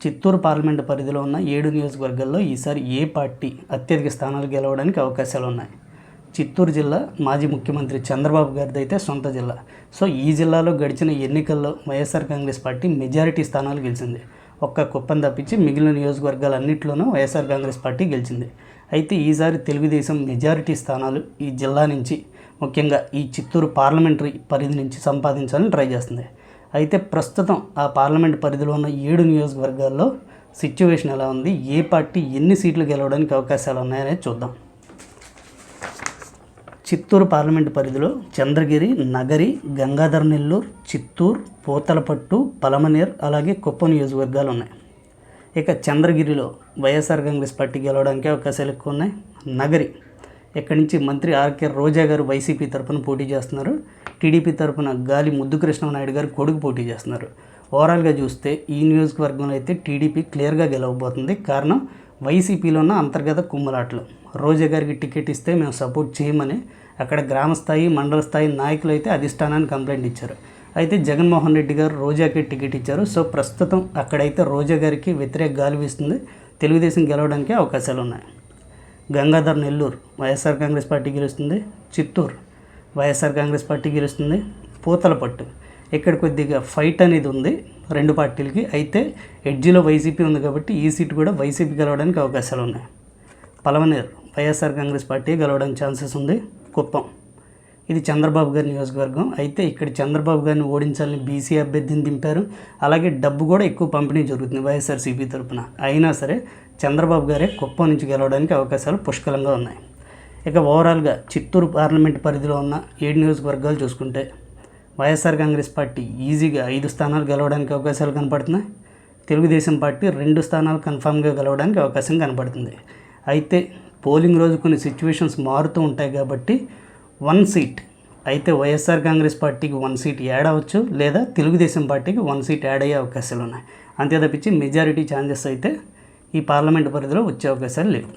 Chittoor parliament పరిధిలో ఉన్న 7 నియోజకవర్గాల్లో ఈసారి ఏ పార్టీ అత్యధిక స్థానాలు గెలవడానికి అవకాశాలు ఉన్నాయి? చిత్తూరు జిల్లా మాజీ ముఖ్యమంత్రి చంద్రబాబు గారిది అయితే సొంత జిల్లా. సో ఈ జిల్లాలో గడిచిన ఎన్నికల్లో వైఎస్ఆర్ కాంగ్రెస్ పార్టీ మెజారిటీ స్థానాలు గెలిచింది. ఒక్క కుప్పం తప్పించి మిగిలిన నియోజకవర్గాలన్నింటిలోనూ వైఎస్ఆర్ కాంగ్రెస్ పార్టీ గెలిచింది. అయితే ఈసారి తెలుగుదేశం మెజారిటీ స్థానాలు ఈ జిల్లా నుంచి, ముఖ్యంగా ఈ చిత్తూరు పార్లమెంటరీ పరిధి నుంచి సంపాదించాలని ట్రై చేస్తుంది. అయితే ప్రస్తుతం ఆ పార్లమెంట్ పరిధిలో ఉన్న 7 నియోజకవర్గాల్లో సిచ్యువేషన్ ఎలా ఉంది, ఏ పార్టీ ఎన్ని సీట్లు గెలవడానికి అవకాశాలు ఉన్నాయనేది చూద్దాం. చిత్తూరు పార్లమెంటు పరిధిలో చంద్రగిరి, నగరి, గంగాధర నెల్లూరు, చిత్తూరు, పూతలపట్టు, పలమనేర్ అలాగే కుప్పం నియోజకవర్గాలు ఉన్నాయి. ఇక చంద్రగిరిలో వైఎస్ఆర్ కాంగ్రెస్ పార్టీ గెలవడానికి అవకాశాలు ఎక్కువ ఉన్నాయి. నగరి, ఇక్కడి నుంచి మంత్రి ఆర్కే రోజా గారు వైసీపీ తరఫున పోటీ చేస్తున్నారు. టీడీపీ తరఫున గాలి ముద్దుకృష్ణనాయుడు గారు కొడుకు పోటీ చేస్తున్నారు. ఓవరాల్గా చూస్తే ఈ నియోజకవర్గంలో అయితే టీడీపీ క్లియర్గా గెలవబోతుంది. కారణం వైసీపీలో ఉన్న అంతర్గత కుమ్మలాటలు. రోజా గారికి టికెట్ ఇస్తే మేము సపోర్ట్ చేయమని అక్కడ గ్రామస్థాయి, మండల స్థాయి నాయకులు అయితే అధిష్టానాన్ని కంప్లైంట్ ఇచ్చారు. అయితే జగన్మోహన్ రెడ్డి గారు రోజాకి టికెట్ ఇచ్చారు. సో ప్రస్తుతం అక్కడైతే రోజా గారికి వ్యతిరేక గాలి వీస్తుంది. తెలుగుదేశం గెలవడానికి అవకాశాలు ఉన్నాయి. గంగాధర నెల్లూరు వైఎస్ఆర్ కాంగ్రెస్ పార్టీ గెలుస్తుంది. చిత్తూరు వైఎస్ఆర్ కాంగ్రెస్ పార్టీ గెలుస్తుంది. పూతలపట్టు ఇక్కడ కొద్దిగా ఫైట్ అనేది ఉంది రెండు పార్టీలకి. అయితే ఎడ్జిలో వైసీపీ ఉంది కాబట్టి ఈ సీటు కూడా వైసీపీ గెలవడానికి అవకాశాలు ఉన్నాయి. పలమనేరు వైఎస్ఆర్ కాంగ్రెస్ పార్టీ గెలవడానికి ఛాన్సెస్ ఉంది. కుప్పం ఇది చంద్రబాబు గారి నియోజకవర్గం. అయితే ఇక్కడ చంద్రబాబు గారిని ఓడించాలని బీసీ అభ్యర్థిని దింపారు. అలాగే డబ్బు కూడా ఎక్కువ పంపిణీ జరుగుతుంది వైఎస్ఆర్సీపీ తరఫున. అయినా సరే చంద్రబాబు గారే కుప్పం నుంచి గెలవడానికి అవకాశాలు పుష్కలంగా ఉన్నాయి. ఇక ఓవరాల్గా చిత్తూరు పార్లమెంట్ పరిధిలో ఉన్న 7 నియోజకవర్గాలు చూసుకుంటే వైఎస్ఆర్ కాంగ్రెస్ పార్టీ ఈజీగా 5 స్థానాలు గెలవడానికి అవకాశాలు కనపడుతున్నాయి. తెలుగుదేశం పార్టీ 2 స్థానాలు కన్ఫామ్గా గెలవడానికి అవకాశం కనపడుతుంది. అయితే పోలింగ్ రోజు కొన్ని సిచ్యువేషన్స్ మారుతూ ఉంటాయి కాబట్టి 1 సీట్ అయితే వైఎస్ఆర్ కాంగ్రెస్ పార్టీకి 1 సీట్ యాడ్ అవ్వచ్చు, లేదా తెలుగుదేశం పార్టీకి 1 సీట్ యాడ్ అయ్యే అవకాశాలు ఉన్నాయి. అంతే తప్పించి మెజారిటీ ఛాన్సెస్ అయితే ఈ పార్లమెంట్ పరిధిలో వచ్చే అవకాశాలు లేవు.